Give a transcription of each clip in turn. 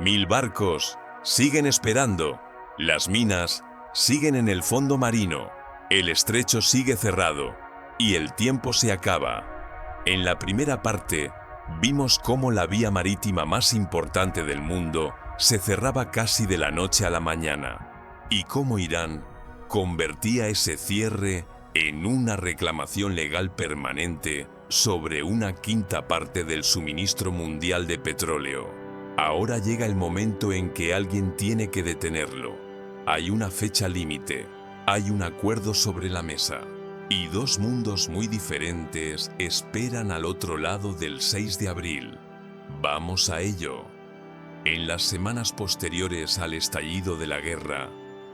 1000 barcos siguen esperando. Las minas siguen en el fondo marino. El estrecho sigue cerrado y el tiempo se acaba. En la primera parte, vimos cómo la vía marítima más importante del mundo se cerraba casi de la noche a la mañana y cómo Irán convertía ese cierre en una reclamación legal permanente sobre una quinta parte del suministro mundial de petróleo. Ahora llega el momento en que alguien tiene que detenerlo. Hay una fecha límite, hay un acuerdo sobre la mesa. Y dos mundos muy diferentes esperan al otro lado del 6 de abril. Vamos a ello. En las semanas posteriores al estallido de la guerra,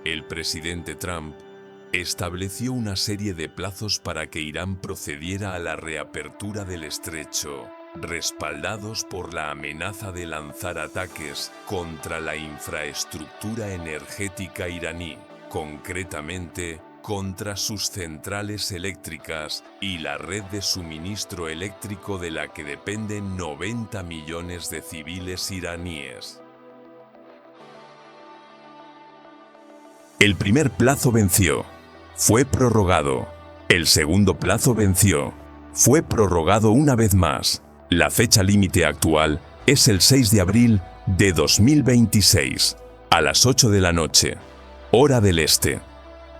el presidente Trump estableció una serie de plazos para que Irán procediera a la reapertura del estrecho, respaldados por la amenaza de lanzar ataques contra la infraestructura energética iraní, concretamente contra sus centrales eléctricas y la red de suministro eléctrico de la que dependen 90 millones de civiles iraníes. El primer plazo venció. Fue prorrogado. El segundo plazo venció. Fue prorrogado una vez más. La fecha límite actual es el 6 de abril de 2026, a las 8 de la noche, hora del este.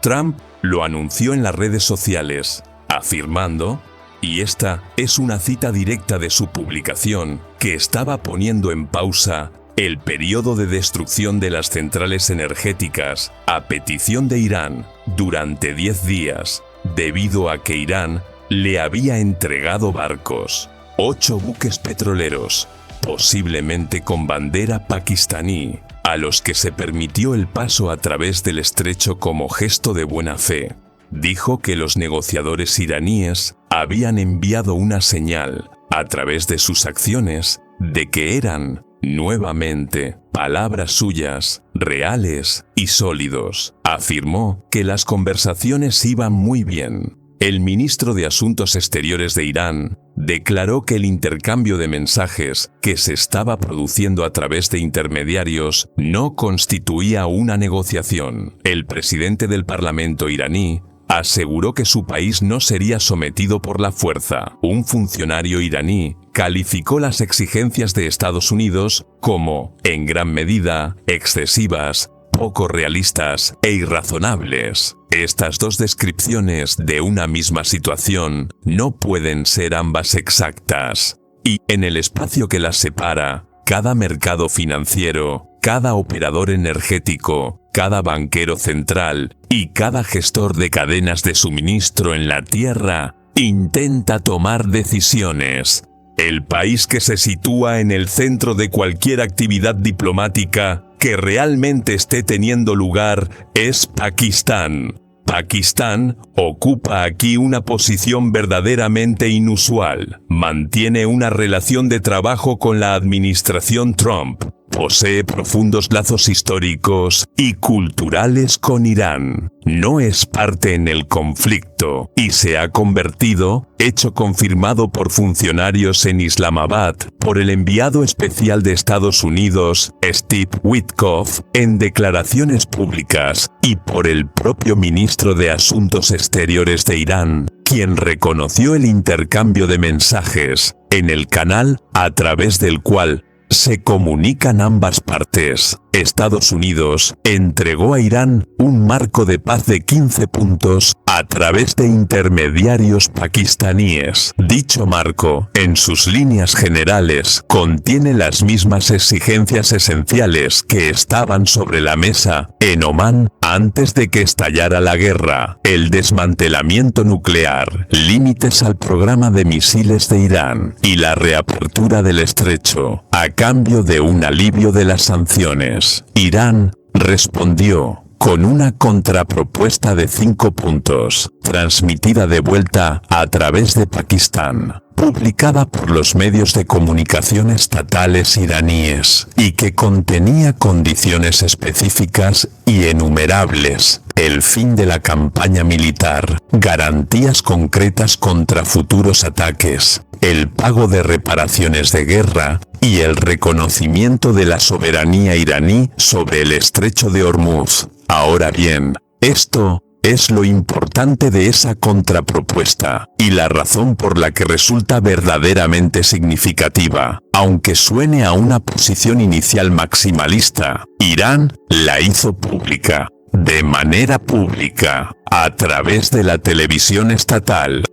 Trump lo anunció en las redes sociales, afirmando, y esta es una cita directa de su publicación, que estaba poniendo en pausa el periodo de destrucción de las centrales energéticas a petición de Irán durante 10 días, debido a que Irán le había entregado barcos, 8 buques petroleros, posiblemente con bandera pakistaní, a los que se permitió el paso a través del estrecho como gesto de buena fe. Dijo que los negociadores iraníes habían enviado una señal, a través de sus acciones, de que eran, nuevamente, palabras suyas, reales y sólidos. Afirmó que las conversaciones iban muy bien. El ministro de Asuntos Exteriores de Irán declaró que el intercambio de mensajes que se estaba produciendo a través de intermediarios no constituía una negociación. El presidente del Parlamento iraní aseguró que su país no sería sometido por la fuerza. Un funcionario iraní calificó las exigencias de Estados Unidos como, en gran medida, excesivas, poco realistas e irrazonables. Estas dos descripciones de una misma situación no pueden ser ambas exactas. Y, en el espacio que las separa, cada mercado financiero, cada operador energético, cada banquero central y cada gestor de cadenas de suministro en la Tierra intenta tomar decisiones. El país que se sitúa en el centro de cualquier actividad diplomática que realmente esté teniendo lugar es Pakistán. Pakistán ocupa aquí una posición verdaderamente inusual. Mantiene una relación de trabajo con la administración Trump. Posee profundos lazos históricos y culturales con Irán. No es parte en el conflicto y se ha convertido, hecho confirmado por funcionarios en Islamabad, por el enviado especial de Estados Unidos, Steve Witkoff, en declaraciones públicas, y por el propio ministro de Asuntos Exteriores de Irán, quien reconoció el intercambio de mensajes en el canal a través del cual se comunican ambas partes. Estados Unidos entregó a Irán un marco de paz de 15 puntos a través de intermediarios pakistaníes. Dicho marco, en sus líneas generales, contiene las mismas exigencias esenciales que estaban sobre la mesa en Omán antes de que estallara la guerra: el desmantelamiento nuclear, límites al programa de misiles de Irán y la reapertura del estrecho, a cambio de un alivio de las sanciones. Irán respondió con una contrapropuesta de 5 puntos, transmitida de vuelta a través de Pakistán. publicada por los medios de comunicación estatales iraníes, y que contenía condiciones específicas y enumerables: el fin de la campaña militar, garantías concretas contra futuros ataques, el pago de reparaciones de guerra y el reconocimiento de la soberanía iraní sobre el estrecho de Hormuz. Ahora bien, esto es lo importante de esa contrapropuesta, y la razón por la que resulta verdaderamente significativa. Aunque suene a una posición inicial maximalista, Irán la hizo pública, de manera pública, a través de la televisión estatal,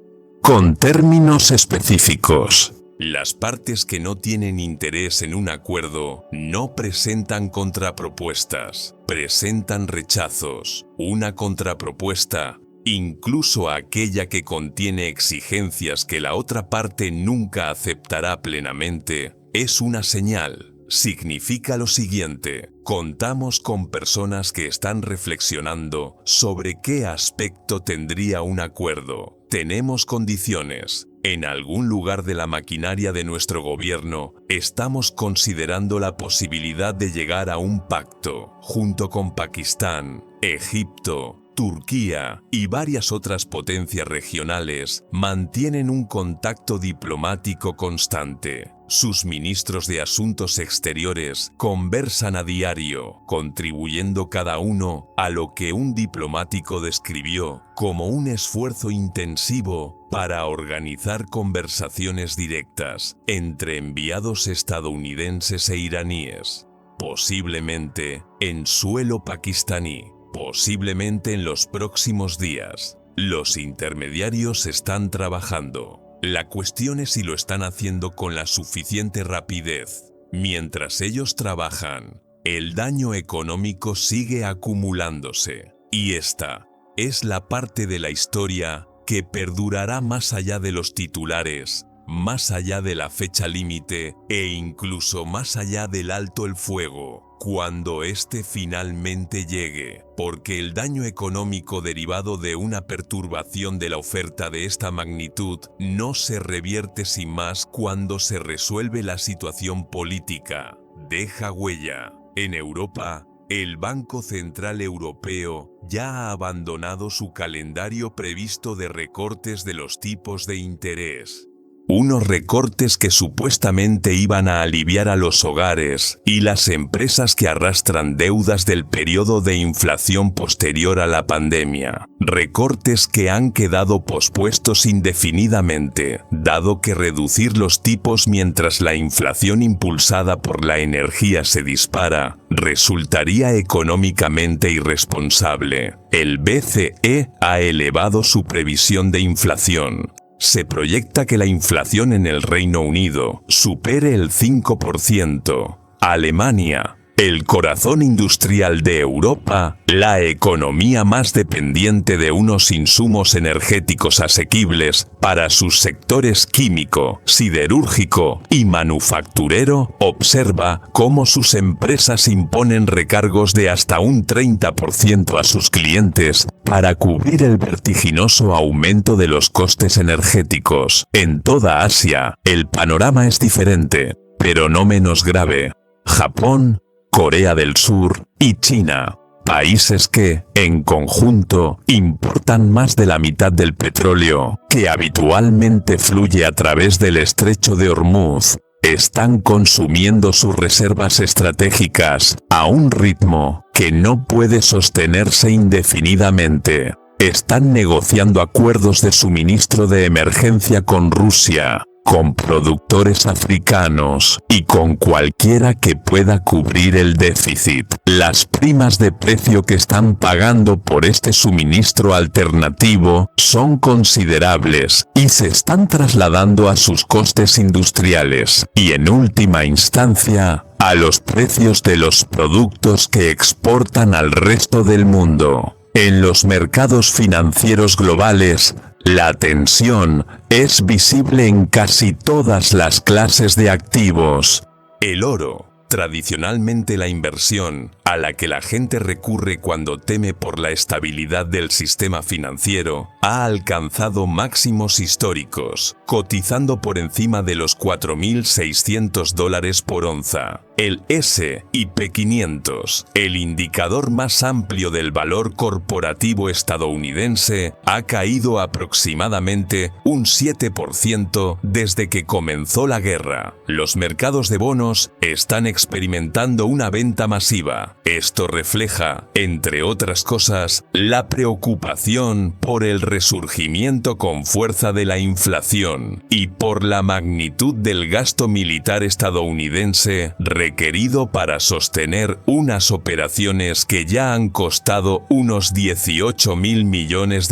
con términos específicos. Las partes que no tienen interés en un acuerdo no presentan contrapropuestas, presentan rechazos. Una contrapropuesta, incluso aquella que contiene exigencias que la otra parte nunca aceptará plenamente, es una señal. Significa lo siguiente: contamos con personas que están reflexionando sobre qué aspecto tendría un acuerdo. Tenemos condiciones. En algún lugar de la maquinaria de nuestro gobierno, estamos considerando la posibilidad de llegar a un pacto, junto con Pakistán, Egipto, Turquía y varias otras potencias regionales mantienen un contacto diplomático constante. Sus ministros de Asuntos Exteriores conversan a diario, contribuyendo cada uno a lo que un diplomático describió como un esfuerzo intensivo para organizar conversaciones directas entre enviados estadounidenses e iraníes, posiblemente en suelo pakistaní. Posiblemente en los próximos días. Los intermediarios están trabajando. La cuestión es si lo están haciendo con la suficiente rapidez. Mientras ellos trabajan, el daño económico sigue acumulándose. Y esta es la parte de la historia que perdurará más allá de los titulares, más allá de la fecha límite e incluso más allá del alto el fuego, cuando éste finalmente llegue, porque el daño económico derivado de una perturbación de la oferta de esta magnitud no se revierte sin más cuando se resuelve la situación política. Deja huella. En Europa, el Banco Central Europeo ya ha abandonado su calendario previsto de recortes de los tipos de interés. Unos recortes que supuestamente iban a aliviar a los hogares y las empresas que arrastran deudas del periodo de inflación posterior a la pandemia. Recortes que han quedado pospuestos indefinidamente, dado que reducir los tipos mientras la inflación impulsada por la energía se dispara resultaría económicamente irresponsable. El BCE ha elevado su previsión de inflación. Se proyecta que la inflación en el Reino Unido supere el 5%. Alemania, el corazón industrial de Europa, la economía más dependiente de unos insumos energéticos asequibles para sus sectores químico, siderúrgico y manufacturero, observa cómo sus empresas imponen recargos de hasta un 30% a sus clientes para cubrir el vertiginoso aumento de los costes energéticos. En toda Asia, el panorama es diferente, pero no menos grave. Japón, Corea del Sur y China, países que, en conjunto, importan más de la mitad del petróleo que habitualmente fluye a través del estrecho de Hormuz, están consumiendo sus reservas estratégicas a un ritmo que no puede sostenerse indefinidamente. Están negociando acuerdos de suministro de emergencia con Rusia, con productores africanos y con cualquiera que pueda cubrir el déficit. Las primas de precio que están pagando por este suministro alternativo son considerables y se están trasladando a sus costes industriales y, en última instancia, a los precios de los productos que exportan al resto del mundo. En los mercados financieros globales, la tensión es visible en casi todas las clases de activos. El oro Tradicionalmente la inversión, a la que la gente recurre cuando teme por la estabilidad del sistema financiero, ha alcanzado máximos históricos, cotizando por encima de los $4.600 por onza. El S&P 500, el indicador más amplio del valor corporativo estadounidense, ha caído aproximadamente un 7% desde que comenzó la guerra. Los mercados de bonos están experimentando una venta masiva. Esto refleja, entre otras cosas, la preocupación por el resurgimiento con fuerza de la inflación y por la magnitud del gasto militar estadounidense requerido para sostener unas operaciones que ya han costado unos $18.000 millones,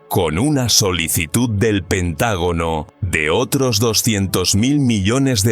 con una solicitud del Pentágono de otros $200.000 millones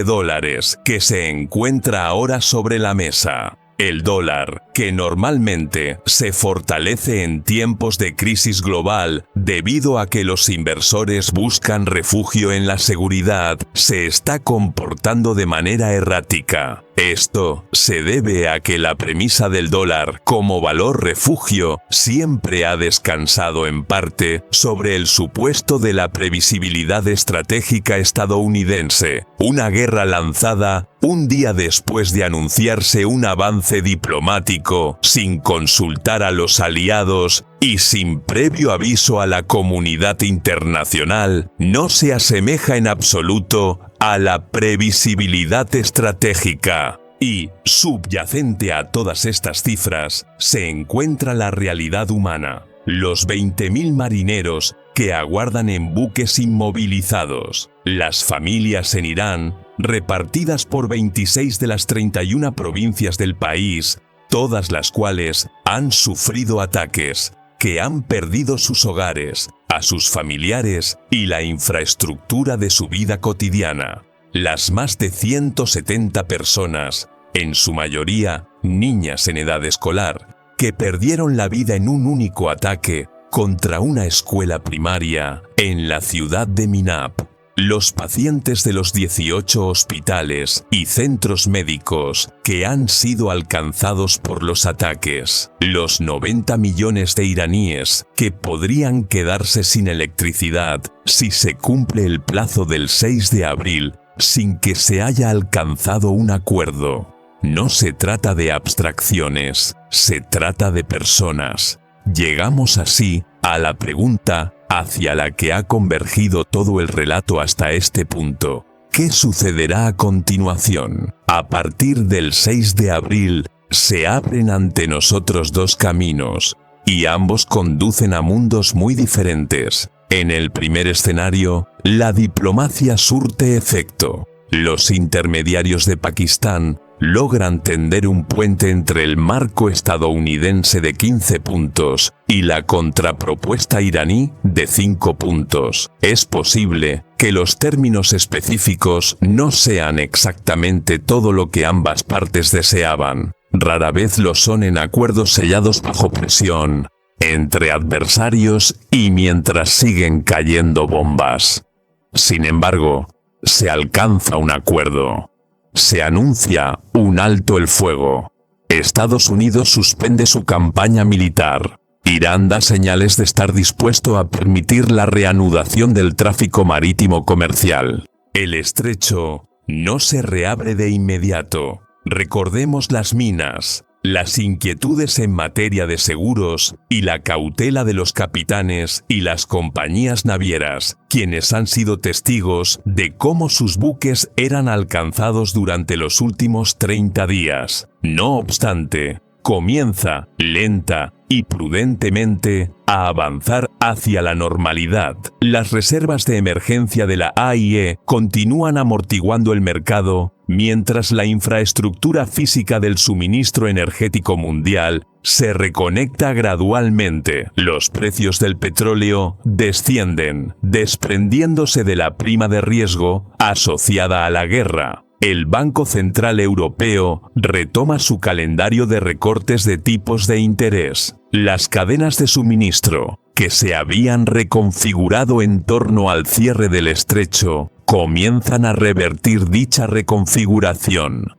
que se encuentra ahora sobre la mesa. El dólar, que normalmente se fortalece en tiempos de crisis global debido a que los inversores buscan refugio en la seguridad, se está comportando de manera errática. Esto se debe a que la premisa del dólar como valor refugio siempre ha descansado en parte sobre el supuesto de la previsibilidad estratégica estadounidense, una guerra lanzada un día después de anunciarse un avance diplomático sin consultar a los aliados y sin previo aviso a la comunidad internacional, no se asemeja en absoluto a la previsibilidad estratégica. Y, subyacente a todas estas cifras, se encuentra la realidad humana. Los 20.000 marineros que aguardan en buques inmovilizados. Las familias en Irán, repartidas por 26 de las 31 provincias del país, todas las cuales han sufrido ataques, que han perdido sus hogares, a sus familiares y la infraestructura de su vida cotidiana. Las más de 170 personas, en su mayoría niñas en edad escolar, que perdieron la vida en un único ataque contra una escuela primaria en la ciudad de Minab. Los pacientes de los 18 hospitales y centros médicos que han sido alcanzados por los ataques. Los 90 millones de iraníes que podrían quedarse sin electricidad si se cumple el plazo del 6 de abril sin que se haya alcanzado un acuerdo. No se trata de abstracciones, se trata de personas. Llegamos así a la pregunta hacia la que ha convergido todo el relato hasta este punto. ¿Qué sucederá a continuación? A partir del 6 de abril, se abren ante nosotros dos caminos, y ambos conducen a mundos muy diferentes. En el primer escenario, la diplomacia surte efecto. Los intermediarios de Pakistán logran tender un puente entre el marco estadounidense de 15 puntos y la contrapropuesta iraní de 5 puntos. Es posible que los términos específicos no sean exactamente todo lo que ambas partes deseaban. Rara vez lo son en acuerdos sellados bajo presión, entre adversarios y mientras siguen cayendo bombas. Sin embargo, se alcanza un acuerdo. Se anuncia un alto el fuego. Estados Unidos suspende su campaña militar. Irán da señales de estar dispuesto a permitir la reanudación del tráfico marítimo comercial. El estrecho no se reabre de inmediato. Recordemos las minas, las inquietudes en materia de seguros y la cautela de los capitanes y las compañías navieras, quienes han sido testigos de cómo sus buques eran alcanzados durante los últimos 30 días. No obstante, comienza, lenta y prudentemente, a avanzar hacia la normalidad. Las reservas de emergencia de la AIE continúan amortiguando el mercado, mientras la infraestructura física del suministro energético mundial se reconecta gradualmente. Los precios del petróleo descienden, desprendiéndose de la prima de riesgo asociada a la guerra. El Banco Central Europeo retoma su calendario de recortes de tipos de interés. Las cadenas de suministro, que se habían reconfigurado en torno al cierre del estrecho, comienzan a revertir dicha reconfiguración.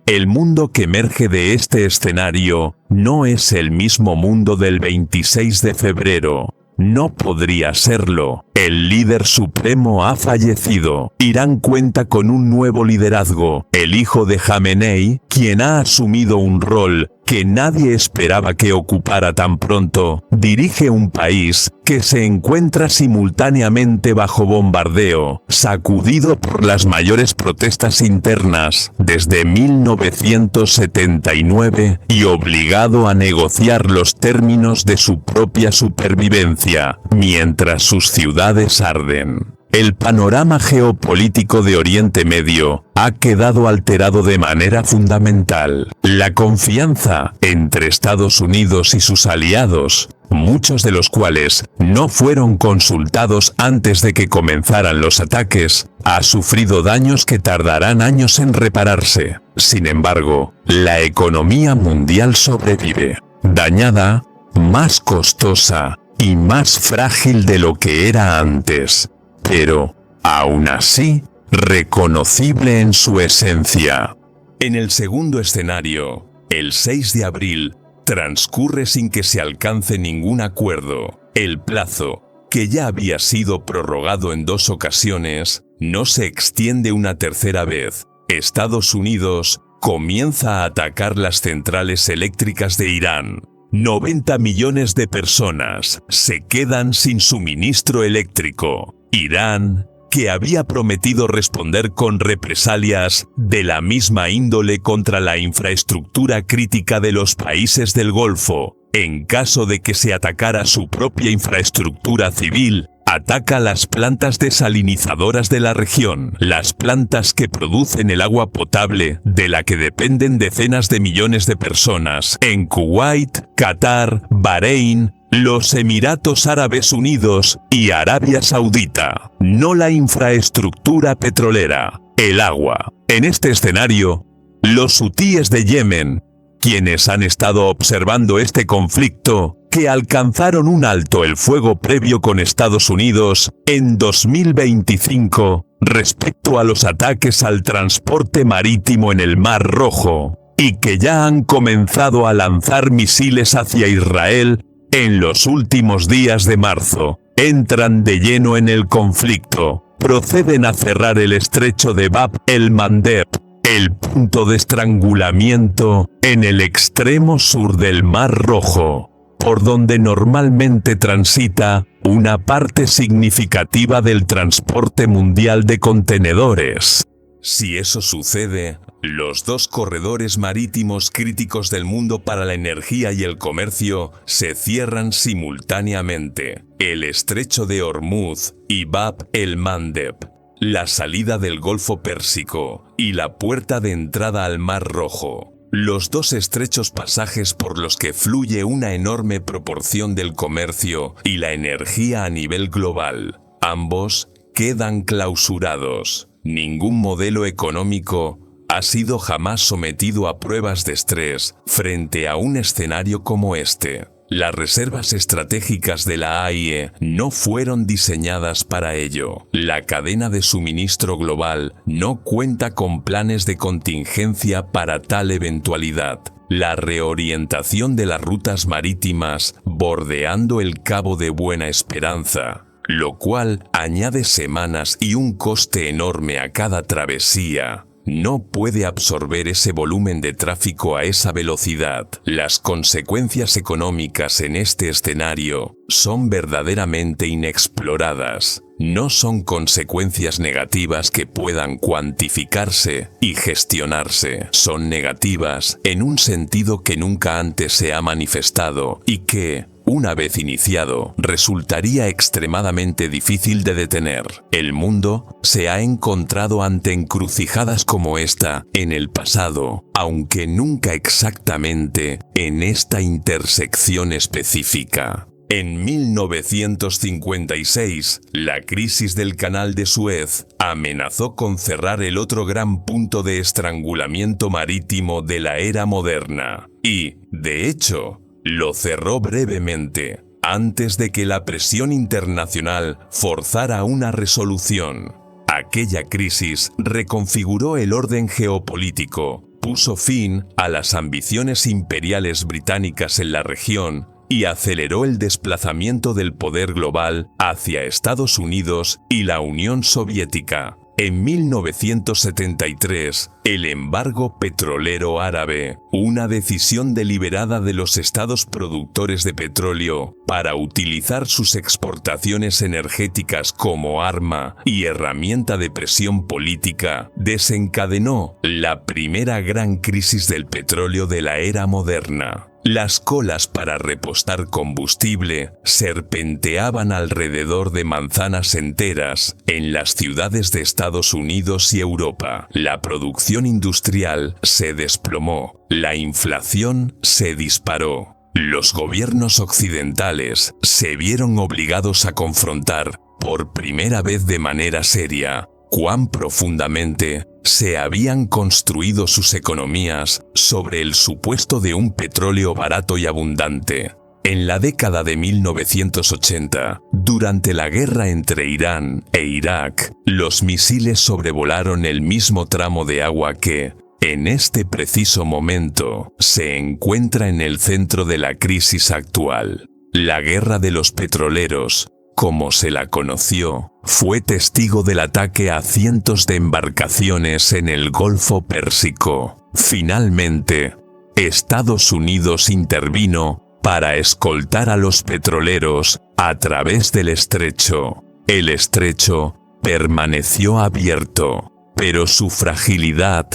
El mundo que emerge de este escenario no es el mismo mundo del 26 de febrero. No podría serlo. El líder supremo ha fallecido. Irán cuenta con un nuevo liderazgo, el hijo de Jamenei, quien ha asumido un rol que nadie esperaba que ocupara tan pronto. Dirige un país que se encuentra simultáneamente bajo bombardeo, sacudido por las mayores protestas internas desde 1979 y obligado a negociar los términos de su propia supervivencia, mientras sus ciudades arden. El panorama geopolítico de Oriente Medio ha quedado alterado de manera fundamental. La confianza entre Estados Unidos y sus aliados, muchos de los cuales no fueron consultados antes de que comenzaran los ataques, ha sufrido daños que tardarán años en repararse. Sin embargo, la economía mundial sobrevive, dañada, más costosa y más frágil de lo que era antes, pero, aún así, reconocible en su esencia. En el segundo escenario, el 6 de abril, transcurre sin que se alcance ningún acuerdo. El plazo, que ya había sido prorrogado en 2 ocasiones, no se extiende una tercera vez. Estados Unidos comienza a atacar las centrales eléctricas de Irán. 90 millones de personas se quedan sin suministro eléctrico. Irán, que había prometido responder con represalias de la misma índole contra la infraestructura crítica de los países del Golfo, en caso de que se atacara su propia infraestructura civil, ataca las plantas desalinizadoras de la región, las plantas que producen el agua potable de la que dependen decenas de millones de personas en Kuwait, Qatar, Bahrein, los Emiratos Árabes Unidos y Arabia Saudita. No la infraestructura petrolera, el agua. En este escenario, los hutíes de Yemen, quienes han estado observando este conflicto, que alcanzaron un alto el fuego previo con Estados Unidos en 2025 respecto a los ataques al transporte marítimo en el Mar Rojo, y que ya han comenzado a lanzar misiles hacia Israel en los últimos días de marzo, entran de lleno en el conflicto, proceden a cerrar el estrecho de Bab el-Mandeb, el punto de estrangulamiento en el extremo sur del Mar Rojo, por donde normalmente transita una parte significativa del transporte mundial de contenedores. Si eso sucede, los 2 corredores marítimos críticos del mundo para la energía y el comercio se cierran simultáneamente: el estrecho de Hormuz y Bab el-Mandeb, la salida del Golfo Pérsico y la puerta de entrada al Mar Rojo. Los 2 estrechos pasajes por los que fluye una enorme proporción del comercio y la energía a nivel global. Ambos quedan clausurados. Ningún modelo económico ha sido jamás sometido a pruebas de estrés frente a un escenario como este. Las reservas estratégicas de la AIE no fueron diseñadas para ello. La cadena de suministro global no cuenta con planes de contingencia para tal eventualidad. La reorientación de las rutas marítimas bordeando el Cabo de Buena Esperanza, lo cual añade semanas y un coste enorme a cada travesía, no puede absorber ese volumen de tráfico a esa velocidad. Las consecuencias económicas en este escenario son verdaderamente inexploradas. No son consecuencias negativas que puedan cuantificarse y gestionarse. Son negativas en un sentido que nunca antes se ha manifestado y que, una vez iniciado, resultaría extremadamente difícil de detener. El mundo se ha encontrado ante encrucijadas como esta en el pasado, aunque nunca exactamente en esta intersección específica. En 1956, la crisis del Canal de Suez amenazó con cerrar el otro gran punto de estrangulamiento marítimo de la era moderna. Y, de hecho, lo cerró brevemente, antes de que la presión internacional forzara una resolución. Aquella crisis reconfiguró el orden geopolítico, puso fin a las ambiciones imperiales británicas en la región y aceleró el desplazamiento del poder global hacia Estados Unidos y la Unión Soviética. En 1973, el embargo petrolero árabe, una decisión deliberada de los estados productores de petróleo para utilizar sus exportaciones energéticas como arma y herramienta de presión política, desencadenó la primera gran crisis del petróleo de la era moderna. Las colas para repostar combustible serpenteaban alrededor de manzanas enteras en las ciudades de Estados Unidos y Europa. La producción industrial se desplomó. La inflación se disparó. Los gobiernos occidentales se vieron obligados a confrontar, por primera vez de manera seria, cuán profundamente se habían construido sus economías sobre el supuesto de un petróleo barato y abundante. En la década de 1980, durante la guerra entre Irán e Irak, los misiles sobrevolaron el mismo tramo de agua que, en este preciso momento, se encuentra en el centro de la crisis actual. La guerra de los petroleros, como se la conoció, fue testigo del ataque a cientos de embarcaciones en el Golfo Pérsico. Finalmente, Estados Unidos intervino para escoltar a los petroleros a través del estrecho. El estrecho permaneció abierto, pero su fragilidad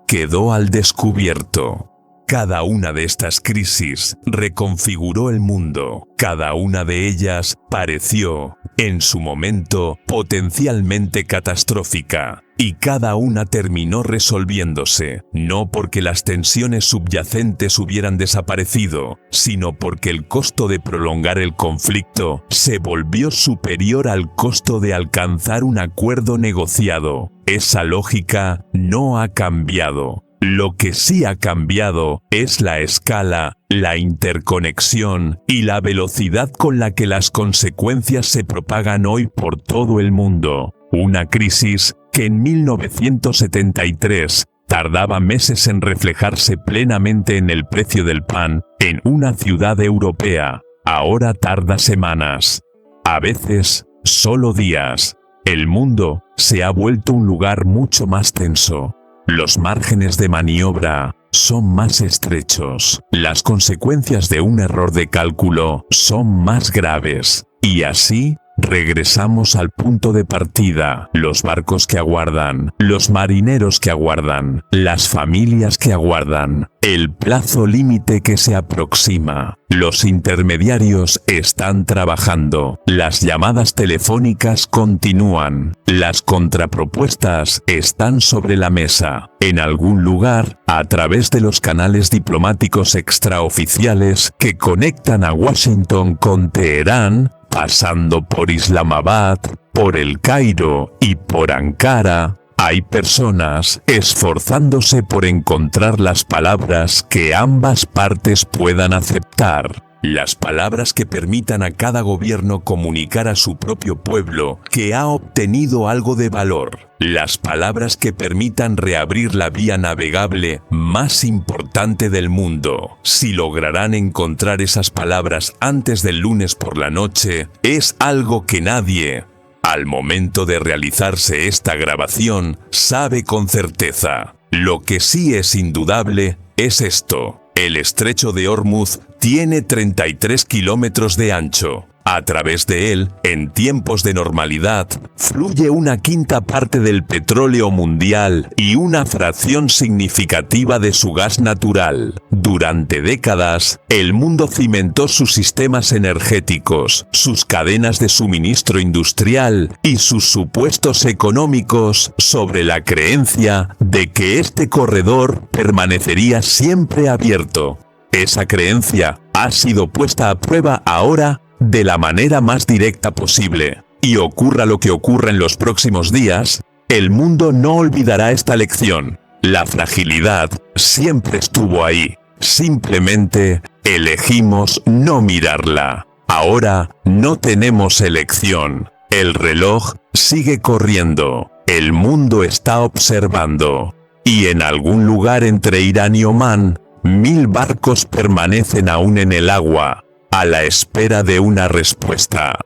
quedó al descubierto. Cada una de estas crisis reconfiguró el mundo. Cada una de ellas pareció, en su momento, potencialmente catastrófica. Y cada una terminó resolviéndose, no porque las tensiones subyacentes hubieran desaparecido, sino porque el costo de prolongar el conflicto se volvió superior al costo de alcanzar un acuerdo negociado. Esa lógica no ha cambiado. Lo que sí ha cambiado es la escala, la interconexión y la velocidad con la que las consecuencias se propagan hoy por todo el mundo. Una crisis que en 1973 tardaba meses en reflejarse plenamente en el precio del pan en una ciudad europea. Ahora tarda semanas, a veces solo días. El mundo se ha vuelto un lugar mucho más tenso. Los márgenes de maniobra son más estrechos. Las consecuencias de un error de cálculo son más graves. Y así, regresamos al punto de partida. Los barcos que aguardan, los marineros que aguardan, las familias que aguardan, el plazo límite que se aproxima. Los intermediarios están trabajando, las llamadas telefónicas continúan, las contrapropuestas están sobre la mesa. En algún lugar, a través de los canales diplomáticos extraoficiales que conectan a Washington con Teherán, pasando por Islamabad, por El Cairo y por Ankara, hay personas esforzándose por encontrar las palabras que ambas partes puedan aceptar. Las palabras que permitan a cada gobierno comunicar a su propio pueblo que ha obtenido algo de valor. Las palabras que permitan reabrir la vía navegable más importante del mundo. Si lograrán encontrar esas palabras antes del lunes por la noche, es algo que nadie, al momento de realizarse esta grabación, sabe con certeza. Lo que sí es indudable es esto. El estrecho de Hormuz tiene 33 kilómetros de ancho. A través de él, en tiempos de normalidad, fluye una quinta parte del petróleo mundial y una fracción significativa de su gas natural. Durante décadas, el mundo cimentó sus sistemas energéticos, sus cadenas de suministro industrial y sus supuestos económicos sobre la creencia de que este corredor permanecería siempre abierto. Esa creencia ha sido puesta a prueba ahora de la manera más directa posible. Y ocurra lo que ocurra en los próximos días, el mundo no olvidará esta lección. La fragilidad siempre estuvo ahí. Simplemente elegimos no mirarla. Ahora no tenemos elección. El reloj sigue corriendo. El mundo está observando. y en algún lugar entre Irán y Omán, 1000 barcos permanecen aún en el agua, a la espera de una respuesta.